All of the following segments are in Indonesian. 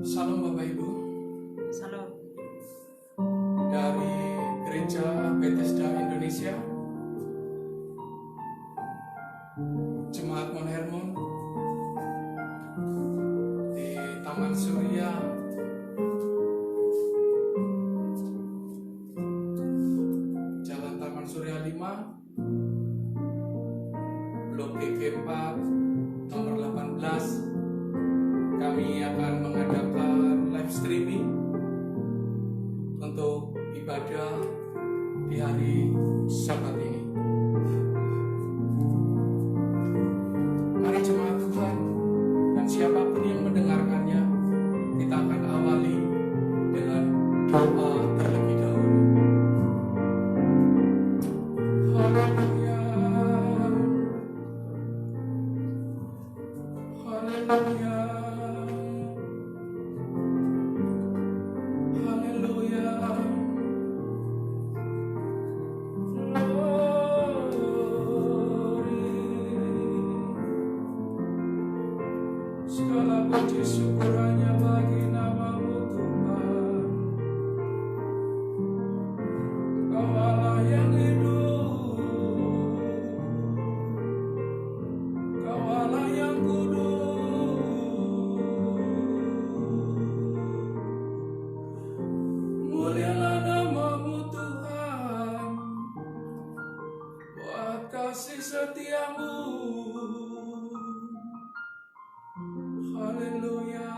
Salam Bapak Ibu. Salam. Dari Gereja Bethesda Indonesia, Jemaat Mount Hermon di Taman Surya, Jalan Taman Surya 5, Blok GG4, nomor 18. Kami akan mengadakan live streaming untuk ibadah di hari Sabat ini. Mari jemaat Tuhan dan siapapun yang mendengarkannya, kita akan awali dengan doa terlebih dahulu. Haleluya, haleluya. Segala puji syukur hanya bagi nama-Mu Tuhan. Kau Allah yang hidup, Kau Allah yang kudus. Mulialah nama-Mu Tuhan, buat kasih setia-Mu. Haleluya.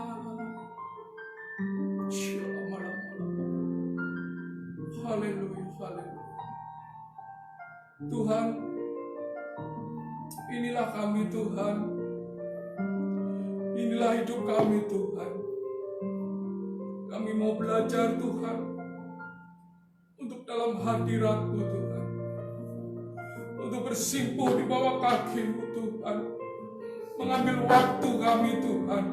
Haleluya, haleluya. Tuhan, inilah kami Tuhan. Inilah hidup kami Tuhan. Kami mau belajar Tuhan untuk dalam hadirat-Mu Tuhan. Untuk bersimpuh di bawah kaki-Mu Tuhan. Mengambil waktu kami Tuhan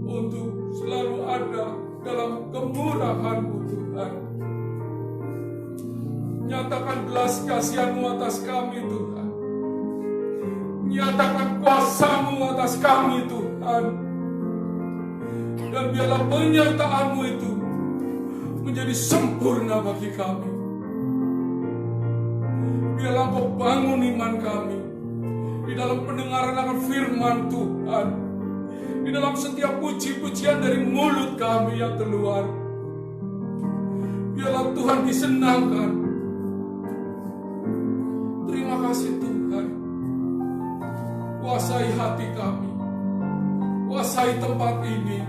untuk selalu ada dalam kemurahan-Mu Tuhan. Nyatakan belas kasihan-Mu atas kami Tuhan. Nyatakan kuasa-Mu atas kami Tuhan. Dan biarlah penyertaan-Mu itu menjadi sempurna bagi kami. Biarlah Kau bangun iman kami di dalam pendengaran akan firman Tuhan, di dalam setiap puji-pujian dari mulut kami yang keluar. Biarlah Tuhan disenangkan. Terima kasih Tuhan. Kuasai hati kami, kuasai tempat ini,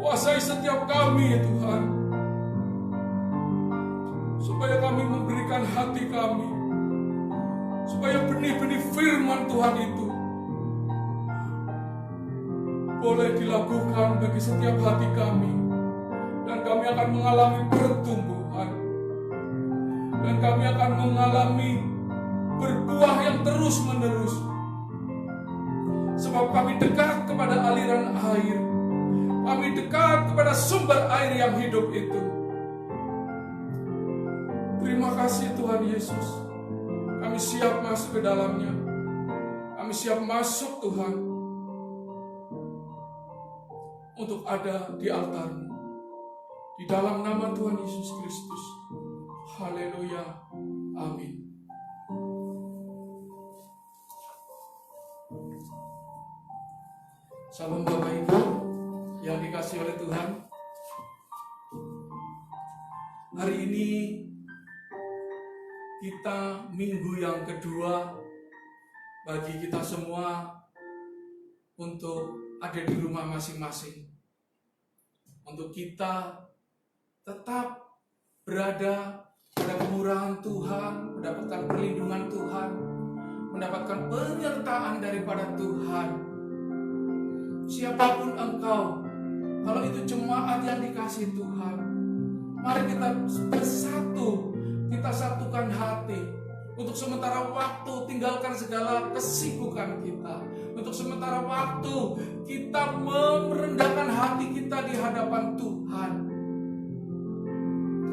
kuasai setiap kami Tuhan, supaya kami memberikan hati kami, supaya benih-benih firman Tuhan itu boleh dilakukan bagi setiap hati kami. Dan kami akan mengalami pertumbuhan. Dan kami akan mengalami berbuah yang terus-menerus. Sebab kami dekat kepada aliran air. Kami dekat kepada sumber air yang hidup itu. Terima kasih Tuhan Yesus. Kami siap masuk ke dalamnya. Kami siap masuk Tuhan untuk ada di altar-Mu. Di dalam nama Tuhan Yesus Kristus. Haleluya. Amin. Salam Bapak Ibu yang dikasihi oleh Tuhan. Hari ini kita minggu yang kedua bagi kita semua untuk ada di rumah masing-masing. Untuk kita tetap berada pada kemurahan Tuhan, mendapatkan perlindungan Tuhan, mendapatkan penyertaan daripada Tuhan. Siapapun engkau, kalau itu jemaat yang dikasihi Tuhan, mari kita bersatu. Kita satukan hati. Untuk sementara waktu tinggalkan segala kesibukan kita. Untuk sementara waktu kita merendahkan hati kita di hadapan Tuhan.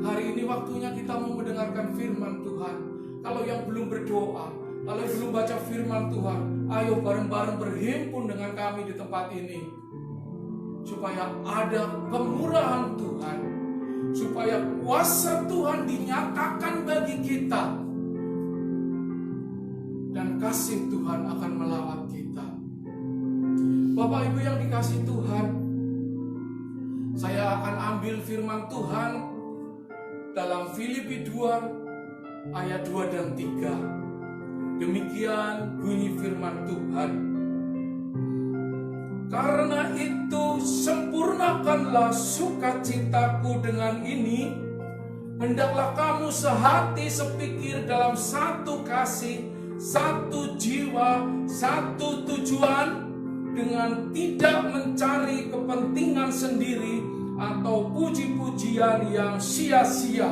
Hari ini waktunya kita mau mendengarkan firman Tuhan. Kalau yang belum berdoa, kalau yang belum baca firman Tuhan, ayo bareng-bareng berhimpun dengan kami di tempat ini. supaya ada kemurahan Tuhan, supaya kuasa Tuhan dinyatakan bagi kita, dan kasih Tuhan akan melawat kita. Bapak Ibu yang dikasihi Tuhan, saya akan ambil firman Tuhan dalam Filipi 2 ayat 2 dan 3. Demikian bunyi firman Tuhan. Karena itu sempurnakanlah sukacitaku dengan ini, hendaklah kamu sehati sepikir dalam satu kasih, satu jiwa, satu tujuan, dengan tidak mencari kepentingan sendiri atau puji-pujian yang sia-sia.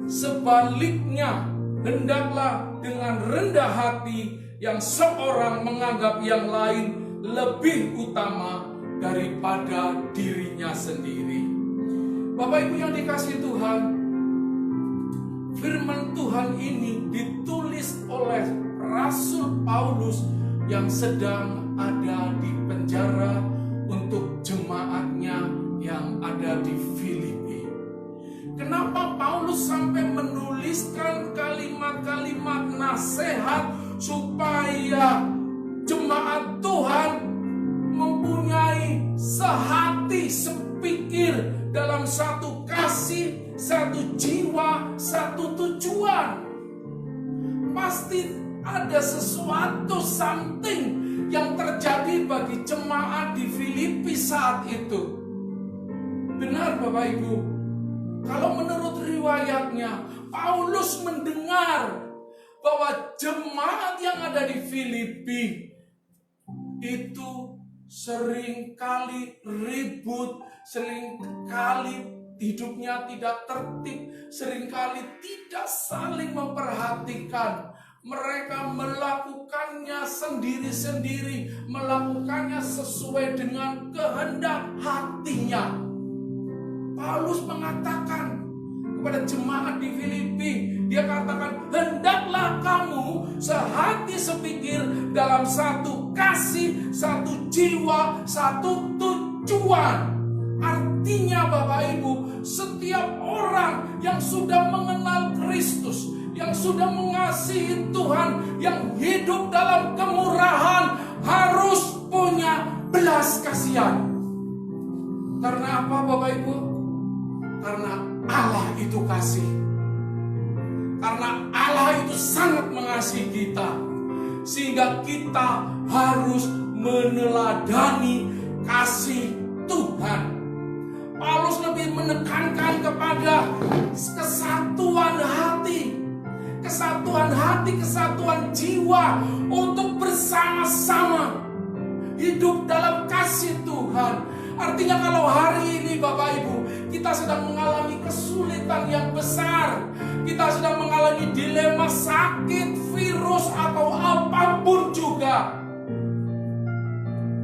Sebaliknya, hendaklah dengan rendah hati yang seorang menganggap yang lain lebih utama daripada dirinya sendiri. Bapak Ibu yang dikasihi Tuhan, firman Tuhan ini ditulis oleh Rasul Paulus yang sedang ada di penjara untuk jemaatnya yang ada di Filipi. Kenapa Paulus sampai menuliskan kalimat-kalimat nasihat supaya jemaat Tuhan mempunyai sehati sepikir dalam satu kasih, satu jiwa, satu tujuan? Pasti ada sesuatu, something yang terjadi bagi jemaat di Filipi saat itu. Benar Bapak Ibu, kalau menurut riwayatnya, Paulus mendengar bahwa jemaat yang ada di Filipi itu seringkali ribut, seringkali hidupnya tidak tertib, seringkali tidak saling memperhatikan. Mereka melakukannya sendiri-sendiri, melakukannya sesuai dengan kehendak hatinya. Paulus mengatakan kepada jemaat di Filipi, dia katakan, hendaklah kamu sehati sepikir dalam satu kasih, satu jiwa, satu tujuan. Artinya Bapak Ibu, setiap orang yang sudah mengenal Kristus, yang sudah mengasihi Tuhan, yang hidup dalam kemurahan, harus punya belas kasihan. Karena apa Bapak Ibu? Karena Allah itu kasih. Karena Allah itu sangat mengasihi kita, sehingga kita harus meneladani kasih Tuhan. Paulus lebih menekankan kepada kesatuan hati, kesatuan jiwa untuk bersama-sama hidup dalam kasih Tuhan. Artinya kalau hari ini Bapak Ibu, kita sedang mengalami kesulitan yang besar, kita sedang mengalami dilema sakit, virus, atau apapun juga,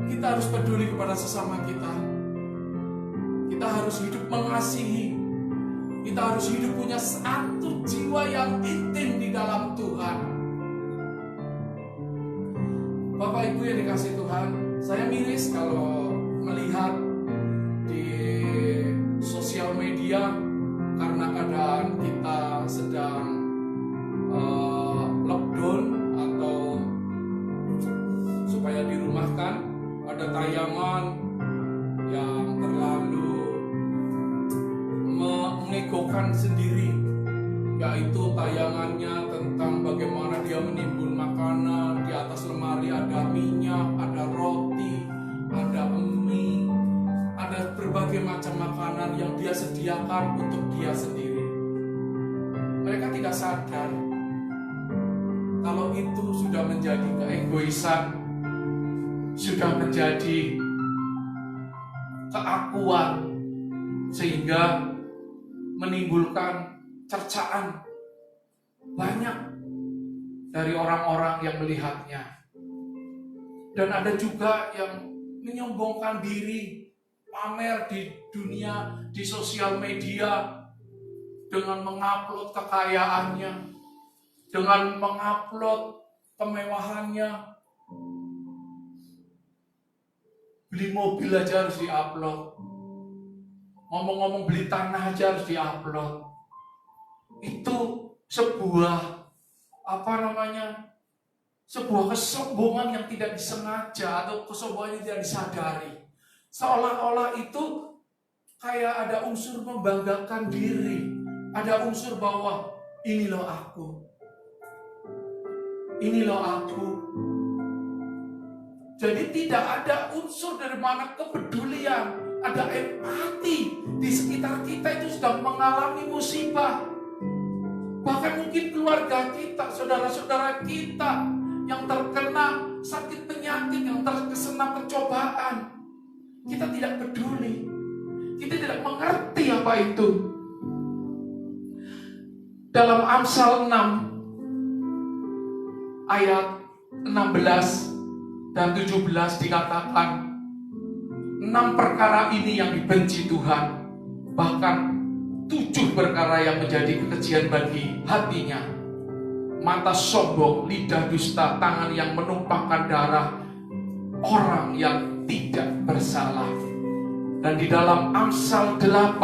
kita harus peduli kepada sesama kita. Kita harus hidup mengasihi. Kita harus hidup punya satu jiwa yang intim di dalam Tuhan. Bapak Ibu yang dikasihi Tuhan, saya miris kalau melihat di sosial media, karena keadaan kita sedang lockdown atau supaya dirumahkan, ada tayangan yang terlalu mengegokan sendiri, yaitu tayangannya tentang bagaimana dia menimbun makanan. Di atas lemari ada minyak, ada roti, ada mie, ada berbagai macam makanan yang dia sediakan untuk dia sendiri. Mereka tidak sadar kalau itu sudah menjadi keegoisan, sudah menjadi keakuan, sehingga menimbulkan cercaan banyak dari orang-orang yang melihatnya. Dan ada juga yang menyombongkan diri, pamer di dunia, di sosial media, dengan mengupload kekayaannya, dengan mengupload kemewahannya. Beli mobil aja harus diupload. Ngomong-ngomong beli tanah aja harus diupload. Itu sebuah sebuah kesombongan yang tidak disengaja atau kesombongan yang tidak disadari. Seolah-olah itu kayak ada unsur membanggakan diri, ada unsur bahwa ini loh aku, ini loh aku. Jadi tidak ada unsur dari mana kepedulian, ada empati di sekitar kita itu sedang mengalami musibah. Bahkan mungkin keluarga kita, saudara-saudara kita yang terkena sakit penyakit, yang terkena pencobaan. Kita tidak peduli. Kita tidak mengerti apa itu. Dalam Amsal 6 ayat 16 dan 17 dikatakan 6 perkara ini yang dibenci Tuhan, bahkan 7 perkara yang menjadi kekejian bagi hatinya. Mata sombong, lidah dusta, tangan yang menumpahkan darah orang yang tidak bersalah. Dan di dalam Amsal 8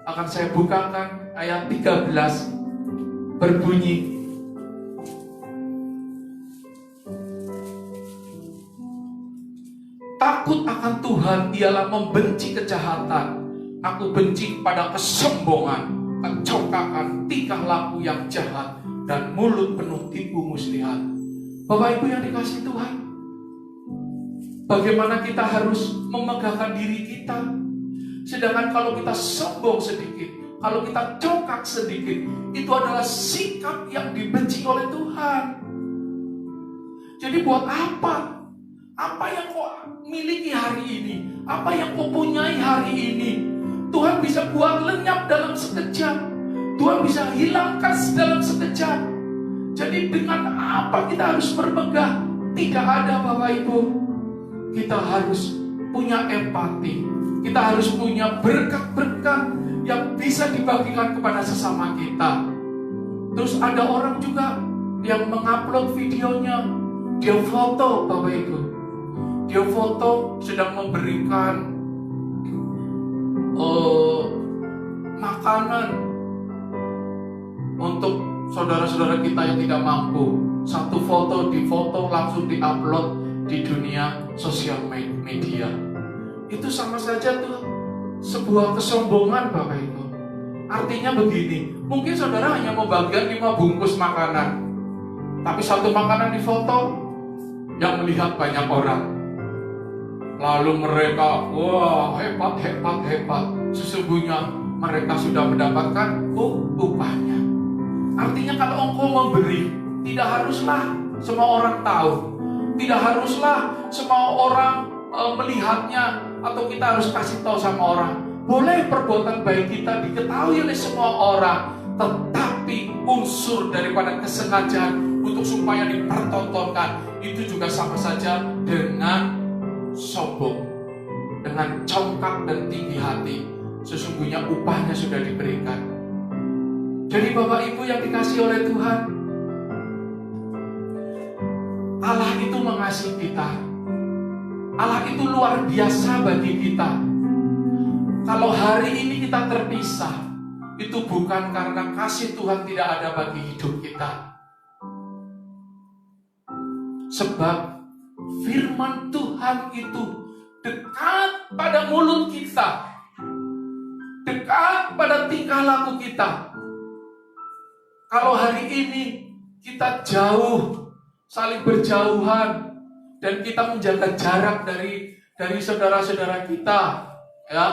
akan saya bukakan ayat 13 berbunyi, takut akan Tuhan ialah membenci kejahatan. Aku benci pada kesombongan, kecokakan, tingkah laku yang jahat, dan mulut penuh tipu muslihat. Bapak Ibu yang dikasihi Tuhan, bagaimana kita harus memegahkan diri kita? Sedangkan kalau kita sombong sedikit, kalau kita congkak sedikit, itu adalah sikap yang dibenci oleh Tuhan. Jadi buat apa? Apa yang kau miliki hari ini? Apa yang kau punyai hari ini? Tuhan bisa buat lenyap dalam sekejap. Tuhan bisa hilangkan dalam sekejap. Jadi dengan apa kita harus bermegah? Tidak ada, Bapak Ibu. Kita harus punya empati. Kita harus punya berkat-berkat yang bisa dibagikan kepada sesama kita. Terus ada orang juga yang mengupload videonya. Dia foto, Bapak Ibu. Dia foto sedang memberikan makanan untuk saudara-saudara kita yang tidak mampu. Satu foto difoto langsung diupload di dunia sosial media. Itu sama saja tuh sebuah kesombongan, Bapak Ibu. Artinya begini, mungkin saudara hanya mau bagian 5 bungkus makanan, tapi satu makanan difoto yang melihat banyak orang. Lalu mereka, wah hebat. Sesungguhnya mereka sudah mendapatkan upahnya. Artinya kalau engkau memberi, tidak haruslah semua orang tahu. Tidak haruslah semua orang melihatnya, atau kita harus kasih tahu sama orang. Boleh perbuatan baik kita diketahui oleh semua orang, tetapi unsur daripada kesengajaan untuk supaya dipertontonkan, itu juga sama saja dengan sombong, dengan congkak dan tinggi hati. Sesungguhnya upahnya sudah diberikan. Jadi Bapak Ibu yang dikasihi oleh Tuhan, Allah itu mengasihi kita. Allah itu luar biasa bagi kita. Kalau hari ini kita terpisah, itu bukan karena kasih Tuhan tidak ada bagi hidup kita. Sebab firman Tuhan itu dekat pada mulut kita, dekat pada tingkah laku kita. Kalau hari ini kita jauh, saling berjauhan, dan kita menjaga jarak dari saudara-saudara kita, ya,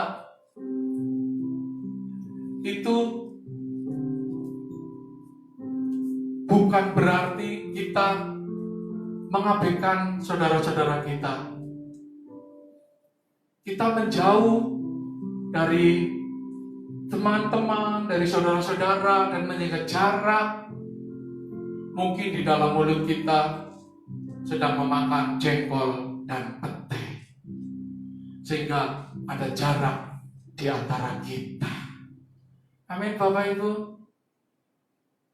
itu bukan berarti kita mengabaikan saudara-saudara kita. Kita menjauh dari teman-teman, dari saudara-saudara, dan menjaga jarak. Mungkin di dalam mulut kita sedang memakan jengkol dan pete, sehingga ada jarak di antara kita. Amin, Bapak Ibu.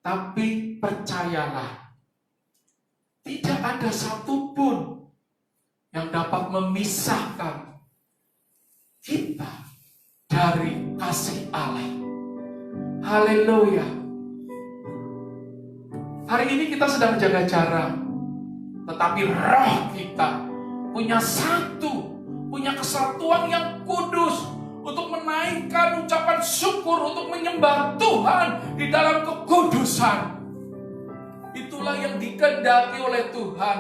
Tapi percayalah, tidak ada satupun yang dapat memisahkan kita dari kasih Allah. Haleluya. Hari ini kita sedang jaga jarak, tetapi roh kita punya kesatuan yang kudus untuk menaikkan ucapan syukur, untuk menyembah Tuhan di dalam kekudusan. Itulah yang dikehendaki oleh Tuhan,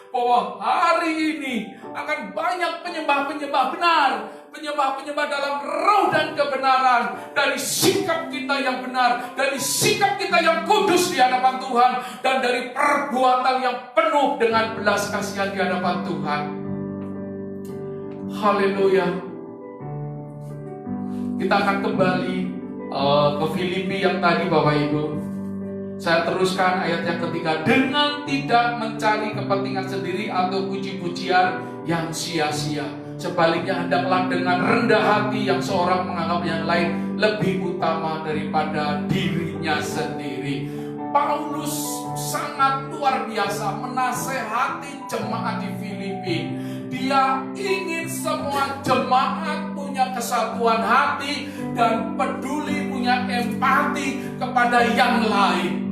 bahwa hari ini akan banyak penyembah-penyembah benar, penyembah-penyembah dalam roh dan kebenaran, dari sikap kita yang benar, dari sikap kita yang kudus di hadapan Tuhan, dan dari perbuatan yang penuh dengan belas kasihan di hadapan Tuhan. Haleluya. Kita akan kembali ke Filipi yang tadi, Bapak Ibu. Saya teruskan ayat yang ketiga. Dengan tidak mencari kepentingan sendiri atau puji-pujian yang sia-sia. Sebaliknya hendaklah dengan rendah hati yang seorang menganggap yang lain lebih utama daripada dirinya sendiri. Paulus sangat luar biasa menasehati jemaat di Filipi. Dia ingin semua jemaat punya kesatuan hati dan peduli, punya empati kepada yang lain.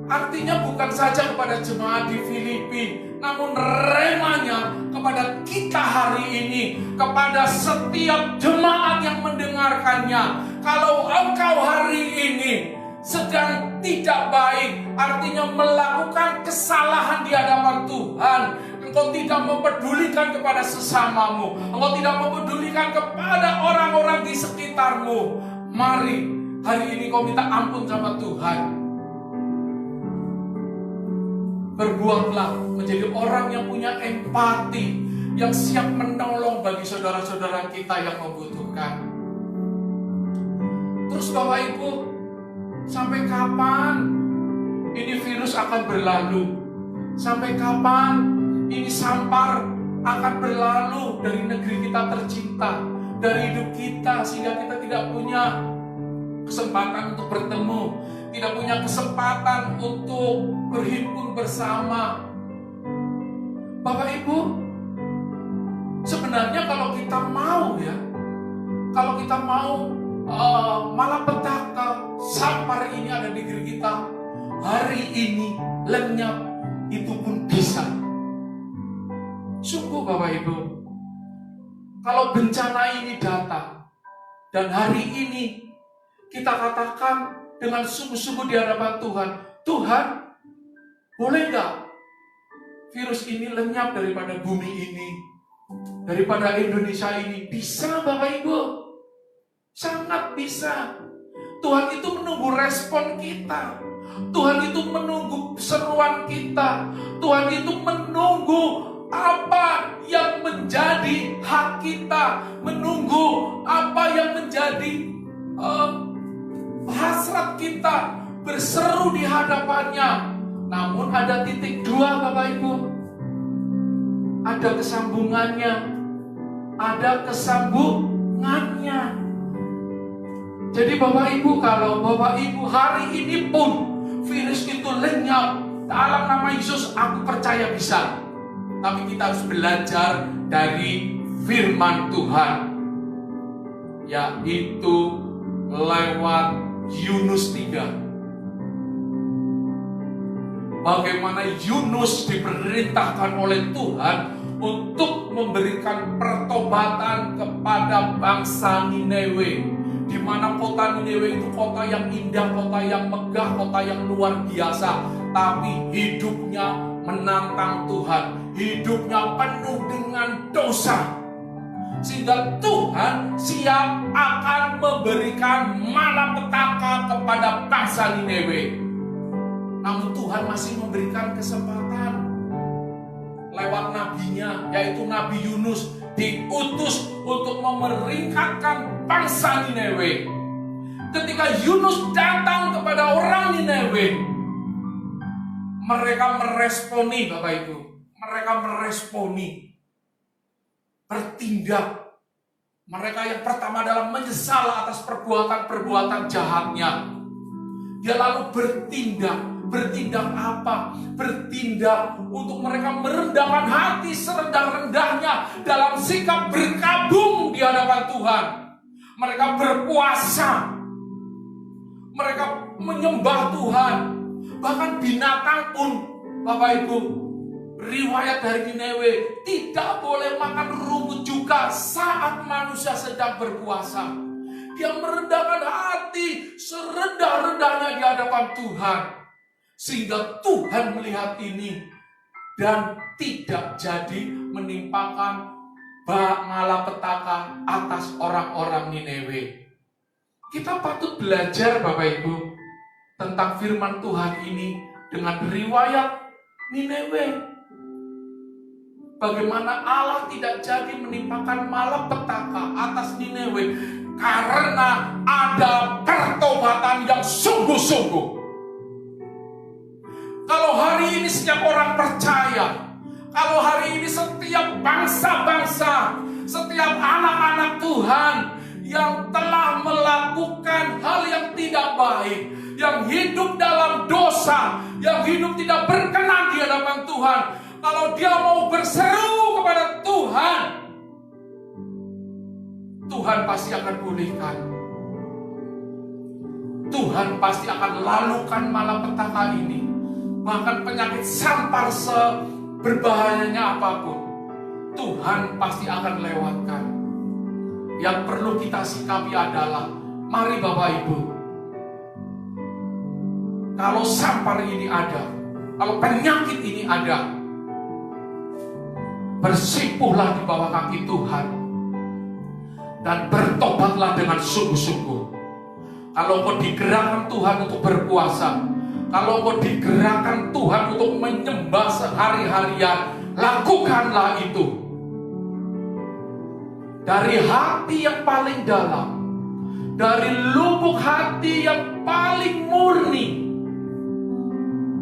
Artinya bukan saja kepada jemaat di Filipi, namun remanya kepada kita hari ini, kepada setiap jemaat yang mendengarkannya. Kalau engkau hari ini sedang tidak baik, artinya melakukan kesalahan di hadapan Tuhan, engkau tidak mempedulikan kepada sesamamu, engkau tidak mempedulikan kepada orang-orang di sekitarmu, mari hari ini kau minta ampun sama Tuhan. Berbuatlah menjadi orang yang punya empati, yang siap menolong bagi saudara-saudara kita yang membutuhkan. Terus Bapak Ibu, sampai kapan ini virus akan berlalu? Sampai kapan ini sampar akan berlalu dari negeri kita tercinta, dari hidup kita, sehingga kita tidak punya kesempatan untuk bertemu, tidak punya kesempatan untuk berhimpun bersama. Bapak Ibu, sebenarnya kalau kita mau malapetaka sampar ini ada di diri kita, hari ini lenyap, itu pun bisa. Sungguh Bapak Ibu, kalau bencana ini datang dan hari ini kita katakan dengan sungguh-sungguh di hadapan Tuhan, Tuhan, boleh nggak virus ini lenyap daripada bumi ini, daripada Indonesia ini? Bisa Bapak Ibu, sangat bisa. Tuhan itu menunggu respon kita, Tuhan itu menunggu seruan kita, Tuhan itu menunggu apa yang menjadi hak kita, menunggu apa yang menjadi hasrat kita, berseru di hadapannya. Namun ada titik dua Bapak Ibu, ada kesambungannya, Jadi Bapak Ibu, kalau Bapak Ibu hari ini pun virus itu lenyap, dalam nama Yesus aku percaya bisa. Tapi kita harus belajar dari firman Tuhan, yaitu lewat Yunus 3. Bagaimana Yunus diperintahkan oleh Tuhan untuk memberikan pertobatan kepada bangsa Nineve, di mana kota Nineve itu kota yang indah, kota yang megah, kota yang luar biasa, tapi hidupnya menantang Tuhan, hidupnya penuh dengan dosa. Sehingga Tuhan siap akan memberikan malapetaka kepada bangsa Nineve. Namun Tuhan masih memberikan kesempatan lewat nabinya, yaitu Nabi Yunus, diutus untuk memeringkatkan bangsa Nineve. Ketika Yunus datang kepada orang Nineve, mereka meresponi, Bapak Ibu, bertindak. Mereka yang pertama adalah menyesal atas perbuatan-perbuatan jahatnya. Dia lalu bertindak, bertindak apa? Bertindak untuk mereka merendahkan hati serendah-rendahnya dalam sikap berkabung di hadapan Tuhan. Mereka berpuasa, mereka menyembah Tuhan. Bahkan binatang pun, Bapak Ibu, riwayat dari Nineve, tidak boleh makan rumput juga saat manusia sedang berpuasa. Dia merendahkan hati serendah-rendahnya di hadapan Tuhan, sehingga Tuhan melihat ini dan tidak jadi menimpakan malapetaka atas orang-orang Nineve. Kita patut belajar, Bapak Ibu, tentang firman Tuhan ini dengan riwayat Nineve. Bagaimana Allah tidak jadi menimpakan malapetaka atas Nineve karena ada pertobatan yang sungguh-sungguh. Kalau hari ini setiap orang percaya, kalau hari ini setiap bangsa-bangsa, setiap anak-anak Tuhan yang telah melakukan hal yang tidak baik, yang hidup dalam dosa, yang hidup tidak berkenan di hadapan Tuhan, kalau dia mau berseru kepada Tuhan, Tuhan pasti akan pulihkan. Tuhan pasti akan lalukan malapetaka ini. Bahkan penyakit sampar seberbahayanya apapun, Tuhan pasti akan lewatkan. Yang perlu kita sikapi adalah, mari Bapak Ibu, kalau sampar ini ada, kalau penyakit ini ada, bersimpuhlah di bawah kaki Tuhan dan bertobatlah dengan sungguh-sungguh. Kalau kau digerakkan Tuhan untuk berpuasa, kalau kau digerakkan Tuhan untuk menyembah sehari-harian, lakukanlah itu dari hati yang paling dalam, dari lubuk hati yang paling murni.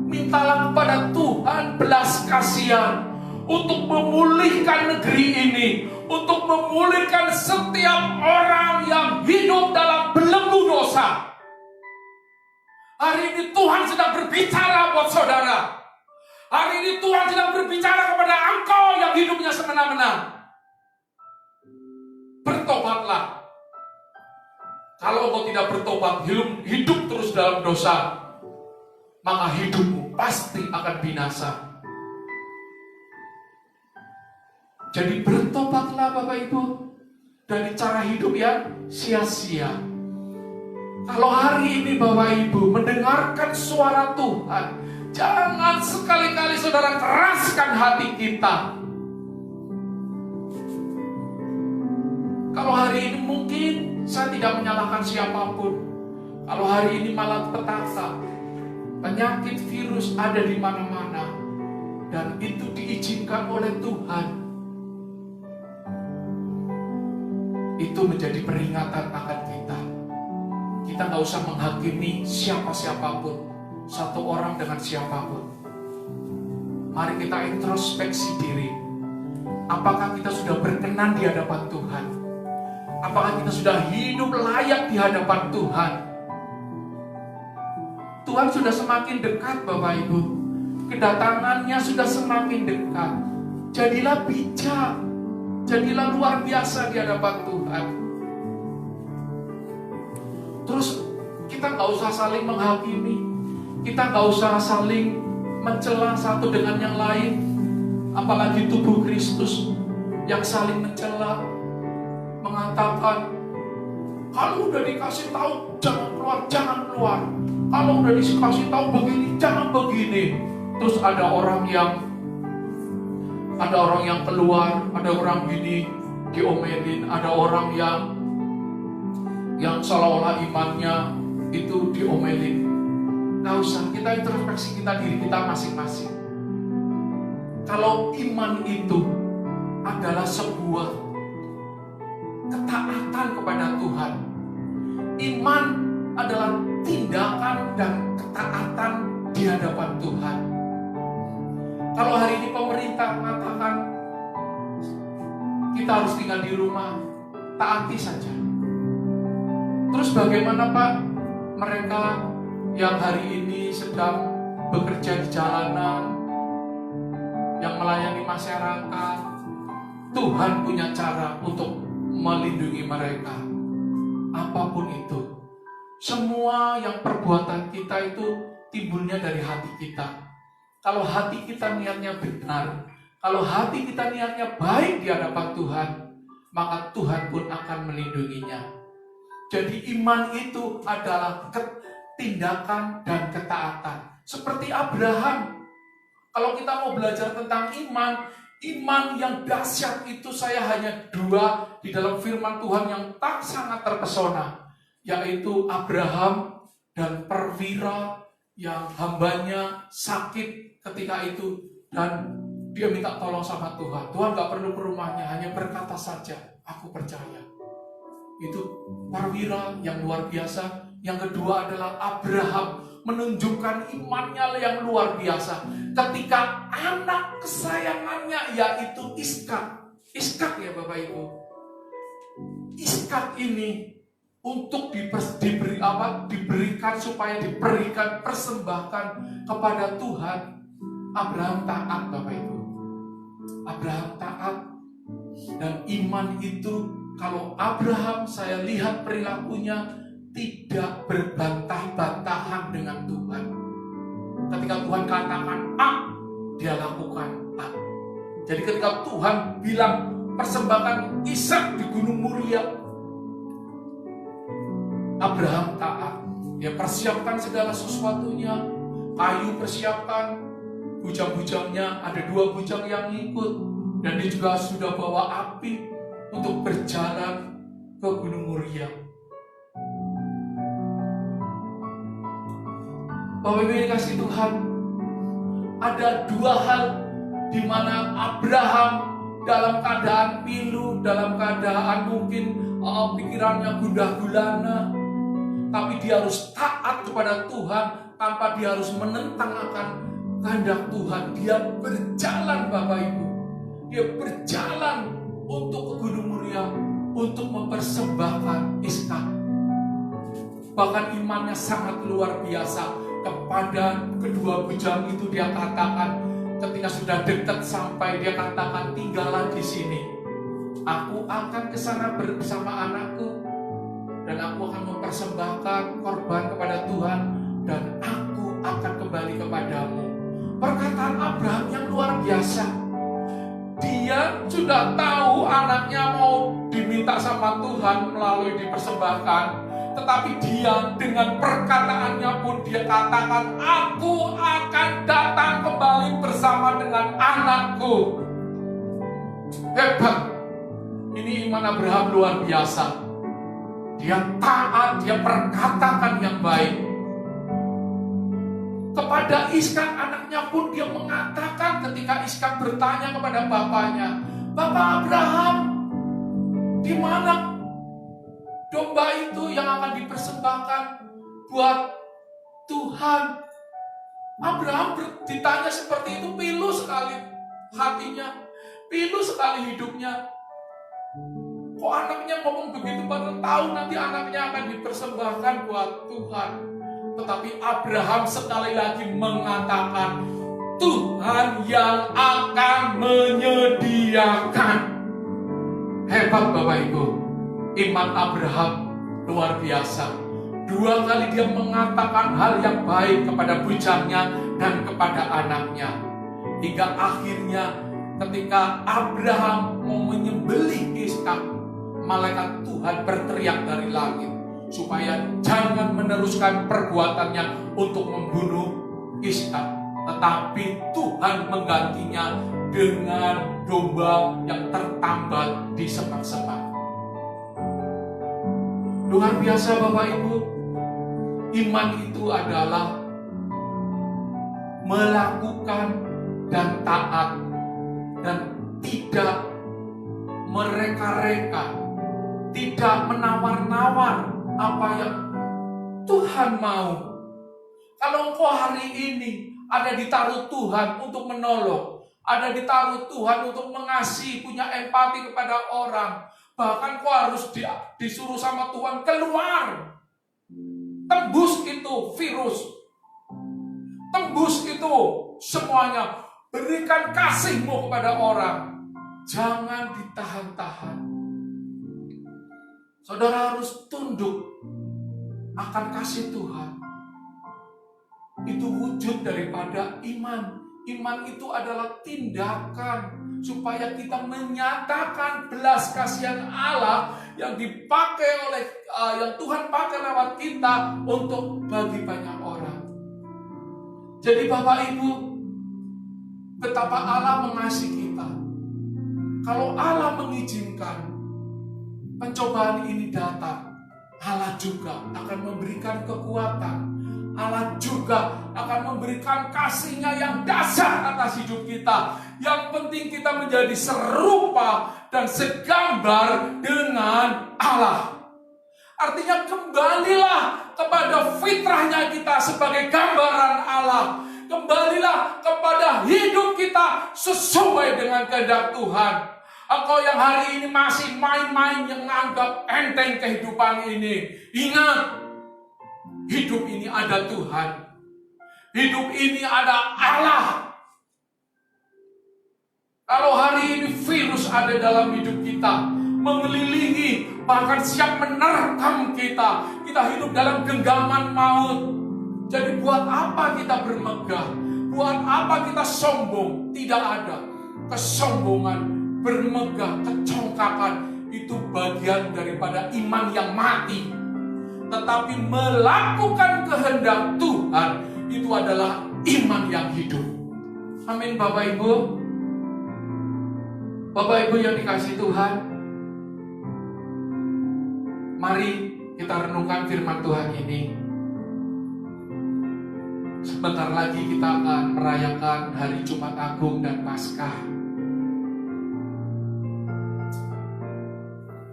Mintalah kepada Tuhan belas kasihan untuk memulihkan negeri ini, untuk memulihkan setiap orang yang hidup dalam belenggu dosa. Hari ini Tuhan sedang berbicara buat saudara. Hari ini Tuhan sedang berbicara kepada engkau yang hidupnya semena-mena. Bertobatlah. Kalau engkau tidak bertobat, hidup terus dalam dosa, maka hidupmu pasti akan binasa. Jadi bertobatlah Bapak Ibu dari cara hidup yang sia-sia. Kalau hari ini Bapak Ibu mendengarkan suara Tuhan, jangan sekali-kali saudara keraskan hati kita. Kalau hari ini mungkin saya tidak menyalahkan siapapun. Kalau hari ini malapetaka, penyakit virus ada di mana-mana, dan itu diizinkan oleh Tuhan. Itu menjadi peringatan akan kita. Kita nggak usah menghakimi siapa-siapapun, satu orang dengan siapapun. Mari kita introspeksi diri. Apakah kita sudah berkenan di hadapan Tuhan? Apakah kita sudah hidup layak di hadapan Tuhan? Tuhan sudah semakin dekat Bapak Ibu. Kedatangannya sudah semakin dekat. Jadilah bijak. Jadilah luar biasa di hadapan Tuhan. Terus kita nggak usah saling menghakimi, kita nggak usah saling mencela satu dengan yang lain, apalagi tubuh Kristus yang saling mencela, mengatakan, kalau udah dikasih tahu jangan keluar, jangan keluar. Kalau udah dikasih tahu begini, jangan begini. Terus ada orang yang keluar, ada orang gini diomelin, ada orang yang seolah-olah imannya itu diomelin. Nggak usah, kita introspeksi diri kita masing-masing. Kalau iman itu adalah sebuah ketaatan kepada Tuhan, iman adalah tindakan dan ketaatan di hadapan Tuhan. Kalau hari ini pemerintah mengatakan kita harus tinggal di rumah, taati saja. Terus bagaimana Pak mereka yang hari ini sedang bekerja di jalanan, yang melayani masyarakat. Tuhan punya cara untuk melindungi mereka. Apapun itu, semua yang perbuatan kita itu timbulnya dari hati kita. Kalau hati kita niatnya benar, kalau hati kita niatnya baik di hadapan Tuhan, maka Tuhan pun akan melindunginya. Jadi iman itu adalah tindakan dan ketaatan. Seperti Abraham. Kalau kita mau belajar tentang iman, iman yang dahsyat itu saya hanya dua di dalam firman Tuhan yang tak sangat terpesona, yaitu Abraham dan perwira yang hambanya sakit ketika itu, dan dia minta tolong sama Tuhan. Tuhan gak perlu ke rumahnya, hanya berkata saja, aku percaya. Itu perwira yang luar biasa. Yang kedua adalah Abraham menunjukkan imannya yang luar biasa ketika anak kesayangannya yaitu Ishak ya Bapak Ibu. Ishak ini untuk diberikan supaya diberikan persembahkan kepada Tuhan. Abraham taat Bapak Ibu. Abraham taat, dan iman itu kalau Abraham saya lihat perilakunya tidak berbantah-bantahan dengan Tuhan. Ketika Tuhan katakan A, dia lakukan A. Jadi ketika Tuhan bilang persembahkan Ishak di Gunung Moria, Abraham taat. Dia persiapkan segala sesuatunya, kayu persiapkan, bujang-bujangnya, ada 2 bujang yang ikut, dan dia juga sudah bawa api untuk berjalan ke Gunung Moria. Bapak Ibu yang dikasihi Tuhan, ada 2 hal di mana Abraham dalam keadaan pilu, dalam keadaan mungkin pikirannya gundah gulana, tapi dia harus taat kepada Tuhan tanpa dia harus menentang akan kehendak Tuhan. Dia berjalan Bapak Ibu, dia berjalan untuk ke Gunung Moria untuk mempersembahkan Ishak. Bahkan imannya sangat luar biasa. Kepada kedua bujang itu dia katakan, ketika sudah dekat sampai, dia katakan, tinggallah di sini. Aku akan ke sana bersama anakku, dan aku akan mempersembahkan korban kepada Tuhan, dan aku akan kembali kepadamu. Perkataan Abraham yang luar biasa. Dia sudah tahu anaknya mau diminta sama Tuhan melalui dipersembahkan, tetapi dia dengan perkataannya pun dia katakan, aku akan datang kembali bersama dengan anakku. Hebat. Ini iman Abraham luar biasa. Dia taat, dia perkatakan yang baik. Kepada Ishak anaknya pun dia mengatakan ketika Ishak bertanya kepada bapaknya, Bapak Abraham, di mana domba itu yang akan dipersembahkan buat Tuhan? Abraham ditanya seperti itu, pilu sekali hatinya, pilu sekali hidupnya. Kok anaknya ngomong begitu, padahal tahu nanti anaknya akan dipersembahkan buat Tuhan. Tetapi Abraham sekali lagi mengatakan, Tuhan yang akan menyediakan. Hebat Bapak Ibu, iman Abraham luar biasa. 2 kali dia mengatakan hal yang baik kepada bujangnya dan kepada anaknya. Hingga akhirnya ketika Abraham mau menyembelih Ishak, malaikat Tuhan berteriak dari langit supaya jangan meneruskan perbuatannya untuk membunuh Ishak, tetapi Tuhan menggantinya dengan domba yang tertambat di semak-semak. Luar biasa Bapak Ibu. Iman itu adalah melakukan dan taat dan tidak mereka-reka, tidak menawar-nawar apa yang Tuhan mau. Kalau engkau hari ini ada ditaruh Tuhan untuk menolong, ada ditaruh Tuhan untuk mengasihi, punya empati kepada orang, bahkan kau harus disuruh sama Tuhan keluar, tembus itu virus, tembus tembus itu semuanya. Berikan kasih-Mu kepada orang. Jangan ditahan-tahan. Saudara harus tunduk akan kasih Tuhan. Itu wujud daripada iman. Iman itu adalah tindakan supaya kita menyatakan belas kasihan Allah yang dipakai oleh yang Tuhan pakai lewat kita untuk bagi banyak orang. Jadi Bapak Ibu, betapa Allah mengasihi kita. Kalau Allah mengizinkan pencobaan ini datang, Allah juga akan memberikan kekuatan. Allah juga akan memberikan kasih-Nya yang dahsyat atas hidup kita. Yang penting kita menjadi serupa dan segambar dengan Allah. Artinya kembalilah kepada fitrahnya kita sebagai gambaran Allah. Kembalilah kepada hidup kita sesuai dengan kehendak Tuhan. Engkau yang hari ini masih main-main yang menganggap enteng kehidupan ini, ingat, hidup ini ada Tuhan. Hidup ini ada Allah. Kalau hari ini virus ada dalam hidup kita, mengelilingi, bahkan siap menerkam kita, kita hidup dalam genggaman maut. Jadi buat apa kita bermegah? Buat apa kita sombong? Tidak ada. Kesombongan, bermegah, kecongkakan itu bagian daripada iman yang mati. Tetapi melakukan kehendak Tuhan itu adalah iman yang hidup. Amin Bapak Ibu. Bapak Ibu yang dikasihi Tuhan, mari kita renungkan firman Tuhan ini. Sebentar lagi kita akan merayakan hari Jumat Agung dan Paskah.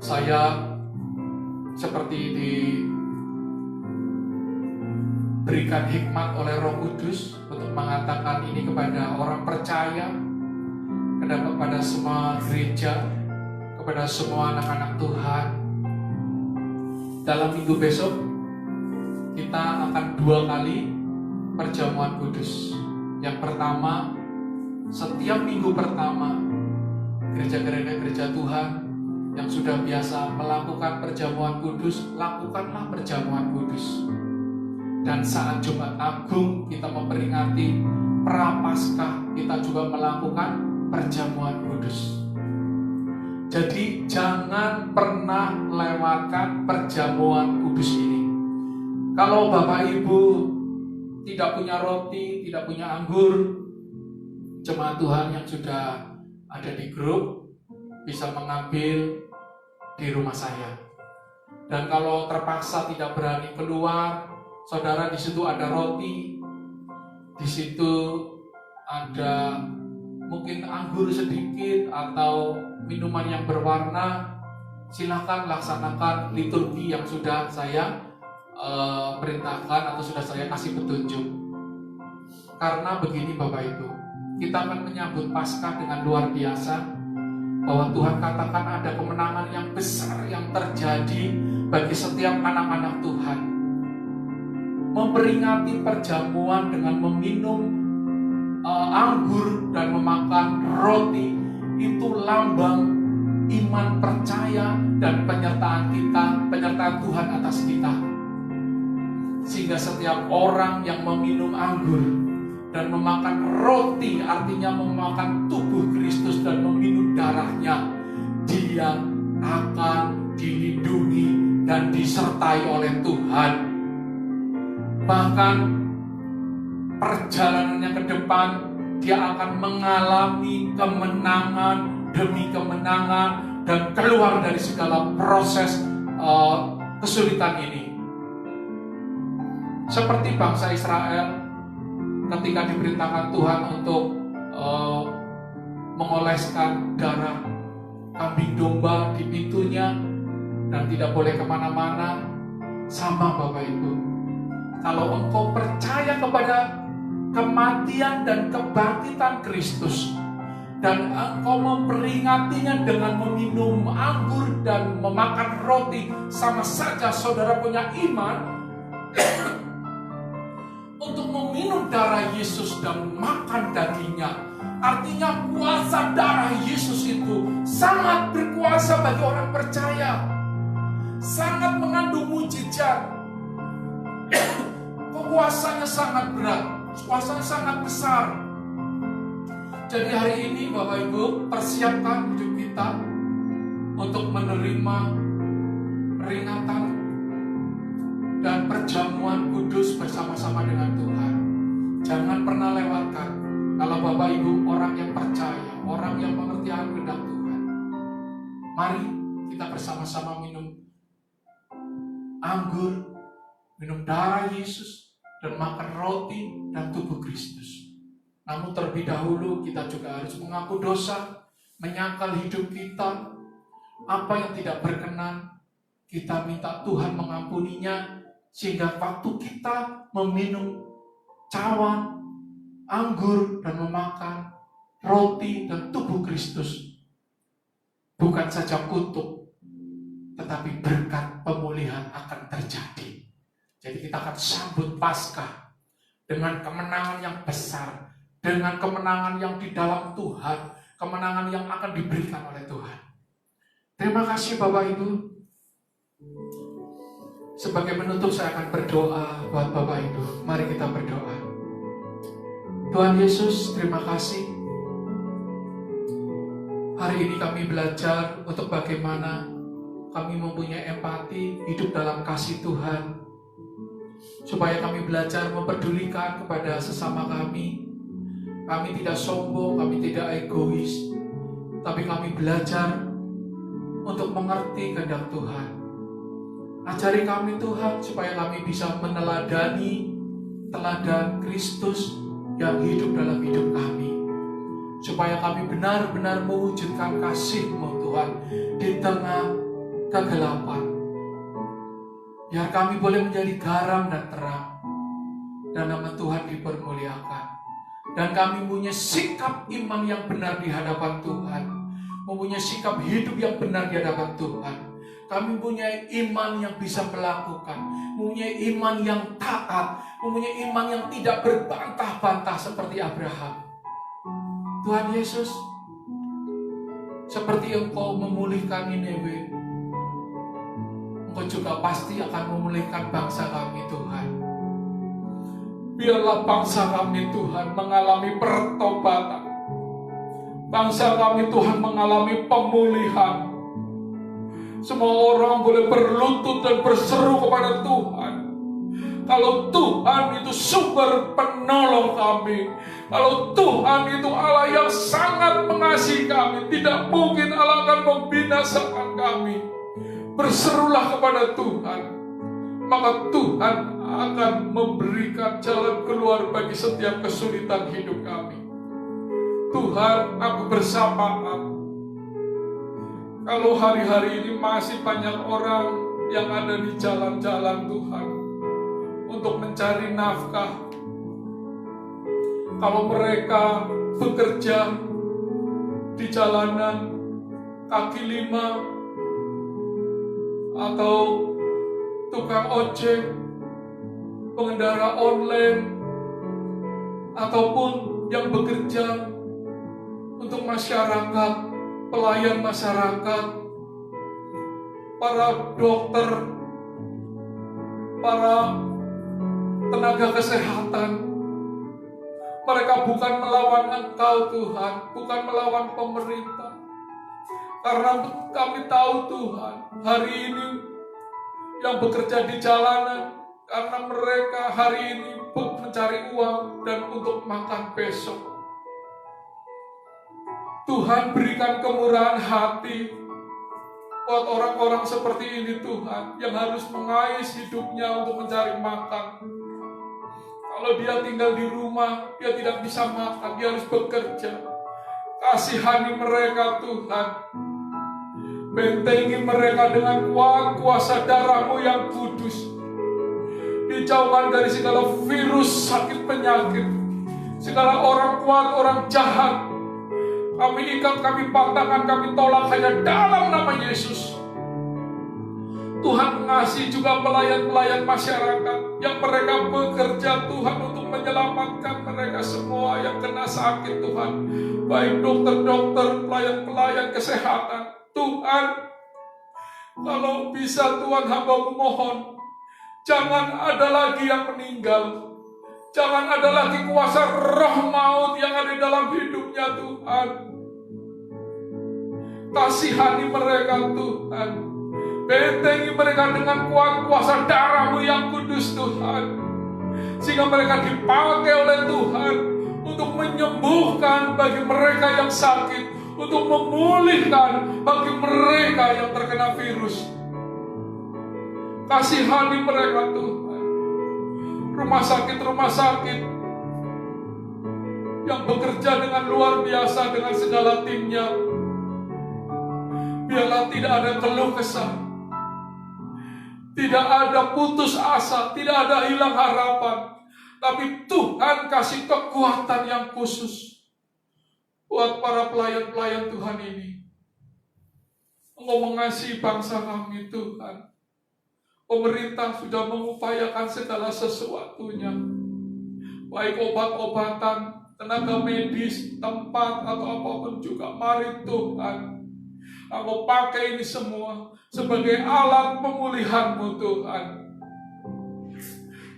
Saya seperti diberikan hikmat oleh Roh Kudus untuk mengatakan ini kepada orang percaya, kepada semua gereja, kepada semua anak-anak Tuhan. Dalam minggu besok kita akan 2 kali perjamuan kudus. Yang pertama, setiap minggu pertama gereja Tuhan yang sudah biasa melakukan perjamuan kudus, lakukanlah perjamuan kudus. Dan saat Jumat Agung kita memperingati Prapaskah, kita juga melakukan perjamuan kudus. Jadi jangan pernah lewatkan perjamuan kudus ini. Kalau Bapak Ibu tidak punya roti, tidak punya anggur, jemaat Tuhan yang sudah ada di grup bisa mengambil di rumah saya. Dan kalau terpaksa tidak berani keluar, saudara, di situ ada roti, di situ ada mungkin anggur sedikit atau minuman yang berwarna. Silakan laksanakan liturgi yang sudah saya perintahkan atau sudah saya kasih petunjuk. Karena begini Bapak Ibu, kita akan menyambut Paskah dengan luar biasa, bahwa Tuhan katakan ada kemenangan yang besar yang terjadi bagi setiap anak-anak Tuhan. Memperingati perjamuan dengan meminum anggur dan memakan roti itu lambang iman, percaya dan penyertaan Tuhan atas kita. Sehingga setiap orang yang meminum anggur dan memakan roti, artinya memakan tubuh Kristus dan meminum darahnya, dia akan dilindungi dan disertai oleh Tuhan. Bahkan perjalanannya ke depan, dia akan mengalami kemenangan demi kemenangan dan keluar dari segala proses kesulitan ini. Seperti bangsa Israel ketika diperintahkan Tuhan untuk mengoleskan darah kambing domba di pintunya dan tidak boleh kemana-mana. Sama Bapak Ibu, kalau engkau percaya kepada kematian dan kebangkitan Kristus dan engkau memperingatinya dengan meminum anggur dan memakan roti, sama saja saudara punya iman untuk meminum minum darah Yesus dan makan dagingnya. Artinya kuasa darah Yesus itu sangat berkuasa bagi orang percaya. Sangat mengandung mujizat. Kuasanya sangat berat, kuasanya sangat besar. Jadi hari ini Bapak Ibu, persiapkan hidup kita untuk menerima peringatan dan perjamuan kudus bersama-sama dengan Tuhan. Jangan pernah lewatkan. Kalau Bapak Ibu orang yang percaya, orang yang mengerti akan kehendak Tuhan, mari kita bersama-sama minum anggur, minum darah Yesus, dan makan roti dan tubuh Kristus. Namun terlebih dahulu kita juga harus mengaku dosa, menyangkal hidup kita. Apa yang tidak berkenan, kita minta Tuhan mengampuninya, sehingga waktu kita meminum cawan, anggur, dan memakan roti dan tubuh Kristus, bukan saja kutuk, tetapi berkat pemulihan akan terjadi. Jadi kita akan sambut Paskah dengan kemenangan yang besar, dengan kemenangan yang di dalam Tuhan, kemenangan yang akan diberikan oleh Tuhan. Terima kasih Bapak Ibu. Sebagai penutup saya akan berdoa buat Bapak Ibu. Mari kita berdoa. Tuhan Yesus, terima kasih. Hari ini kami belajar untuk bagaimana kami mempunyai empati, hidup dalam kasih Tuhan. Supaya kami belajar memperdulikan kepada sesama kami. Kami tidak sombong, kami tidak egois, tapi kami belajar untuk mengerti kehendak Tuhan. Ajari kami Tuhan, supaya kami bisa meneladani teladan Kristus yang hidup dalam hidup kami. Supaya kami benar-benar mewujudkan kasih-Mu Tuhan di tengah kegelapan. Biar kami boleh menjadi garam dan terang, dan nama Tuhan dipermuliakan. Dan kami punya sikap iman yang benar di hadapan Tuhan. Mempunyai sikap hidup yang benar di hadapan Tuhan. Kami punya iman yang bisa melakukan. Mempunyai iman yang taat. Mempunyai iman yang tidak berbantah-bantah seperti Abraham. Tuhan Yesus, seperti Engkau memulihkan Niniwe, Engkau juga pasti akan memulihkan bangsa kami Tuhan. Biarlah bangsa kami Tuhan mengalami pertobatan. Bangsa kami Tuhan mengalami pemulihan. Semua orang boleh berlutut dan berseru kepada Tuhan. Kalau Tuhan itu sumber penolong kami, kalau Tuhan itu Allah yang sangat mengasihi kami, tidak mungkin Allah akan membinasakan kami. Berserulah kepada Tuhan, maka Tuhan akan memberikan jalan keluar bagi setiap kesulitan hidup kami. Tuhan, aku bersamaan. Kalau hari-hari ini masih banyak orang yang ada di jalan-jalan Tuhan untuk mencari nafkah. Kalau mereka bekerja di jalanan kaki lima atau tukang ojek, pengendara online, ataupun yang bekerja untuk masyarakat, pelayan masyarakat, para dokter, para tenaga kesehatan. Mereka bukan melawan Engkau Tuhan, bukan melawan pemerintah. Karena kami tahu Tuhan, hari ini yang bekerja di jalanan, karena mereka hari ini mencari uang dan untuk makan besok. Tuhan, berikan kemurahan hati buat orang-orang seperti ini Tuhan, yang harus mengais hidupnya untuk mencari makan. Kalau dia tinggal di rumah, dia tidak bisa makan, dia harus bekerja. Kasihani mereka Tuhan. Bentengi mereka dengan kuasa darah-Mu yang kudus. Dijauhkan dari segala virus, sakit, penyakit, segala orang kuat, orang jahat. Kami ikat, kami patahkan, kami tolak hanya dalam nama Yesus. Tuhan mengasihi juga pelayan-pelayan masyarakat yang mereka bekerja Tuhan untuk menyelamatkan mereka semua yang kena sakit Tuhan. Baik dokter-dokter, pelayan-pelayan kesehatan. Tuhan, kalau bisa Tuhan, hamba memohon, jangan ada lagi yang meninggal. Jangan ada lagi kuasa roh maut yang ada dalam hidupnya Tuhan. Kasihani mereka Tuhan. Bentengi mereka dengan kuasa darah-Mu yang kudus Tuhan. Sehingga mereka dipakai oleh Tuhan untuk menyembuhkan bagi mereka yang sakit, untuk memulihkan bagi mereka yang terkena virus. Kasihani mereka Tuhan. Rumah sakit yang bekerja dengan luar biasa dengan segala timnya, biarlah tidak ada keluh kesah, tidak ada putus asa, tidak ada hilang harapan. Tapi Tuhan kasih kekuatan yang khusus buat para pelayan-pelayan Tuhan ini. Engkau mengasihi bangsa kami Tuhan. Pemerintah sudah mengupayakan segala sesuatunya, baik obat-obatan, tenaga medis, tempat atau apapun juga. Mari Tuhan, Engkau pakai ini semua sebagai alat pemulihan-Mu Tuhan.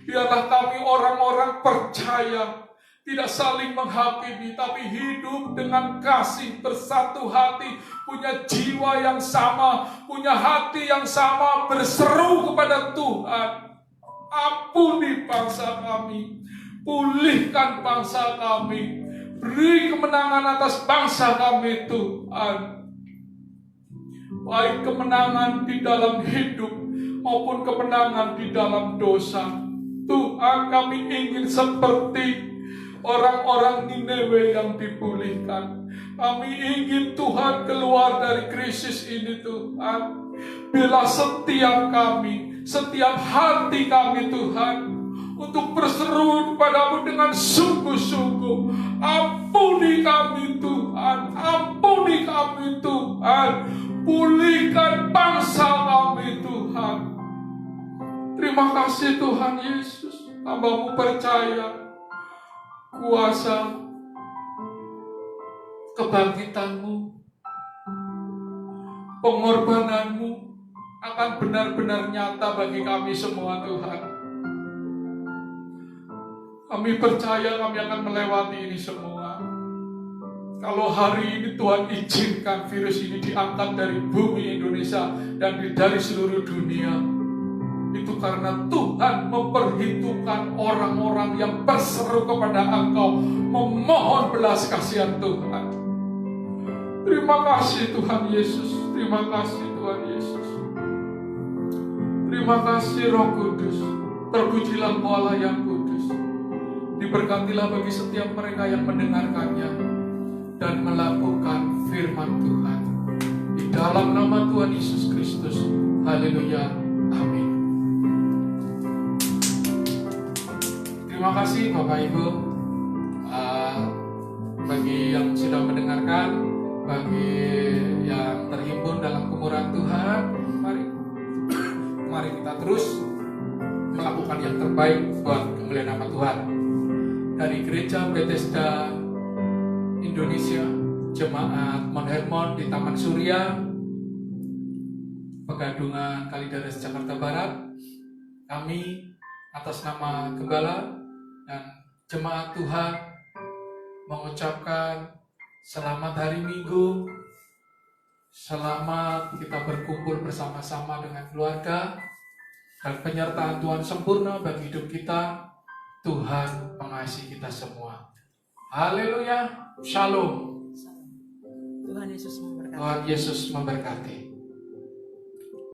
Biarlah kami orang-orang percaya, tidak saling menghakimi, tapi hidup dengan kasih, bersatu hati, punya jiwa yang sama, punya hati yang sama, berseru kepada Tuhan. Ampuni bangsa kami, pulihkan bangsa kami, beri kemenangan atas bangsa kami Tuhan. Baik kemenangan di dalam hidup maupun kemenangan di dalam dosa. Tuhan, kami ingin seperti orang-orang Nineve yang dipulihkan. Kami ingin Tuhan keluar dari krisis ini Tuhan. Bila setiap kami, setiap hati kami Tuhan, untuk berseru kepada-Mu dengan sungguh-sungguh. Ampuni kami Tuhan, ampuni kami Tuhan. Pulihkan bangsa kami Tuhan. Terima kasih Tuhan Yesus. Hamba-Mu percaya kuasa kebangkitan-Mu, pengorbanan-Mu akan benar-benar nyata bagi kami semua Tuhan. Kami percaya kami akan melewati ini semua. Kalau hari ini Tuhan izinkan virus ini diangkat dari bumi Indonesia dan dari seluruh dunia, itu karena Tuhan memperhitungkan orang-orang yang berseru kepada Engkau, memohon belas kasihan Tuhan. Terima kasih Tuhan Yesus. Terima kasih Tuhan Yesus. Terima kasih Roh Kudus. Terpujilah Allah yang kudus. Diberkatilah bagi setiap mereka yang mendengarkannya dan melakukan firman Tuhan. Di dalam nama Tuhan Yesus Kristus. Haleluya. Amin. Terima kasih Bapak Ibu, bagi yang sudah mendengarkan, bagi yang terhimpun dalam kemurahan Tuhan. Mari kita terus melakukan yang terbaik buat kemuliaan nama Tuhan. Dari Gereja Bethesda Indonesia, Jemaat Mount Hermon di Taman Surya, Pegadungan Kalideres Jakarta Barat, kami atas nama Gembala dan jemaat Tuhan mengucapkan selamat hari Minggu, selamat kita berkumpul bersama-sama dengan keluarga, dan penyertaan Tuhan sempurna bagi hidup kita. Tuhan mengasihi kita semua. Haleluya, shalom. Tuhan Yesus memberkati. Tuhan Yesus memberkati.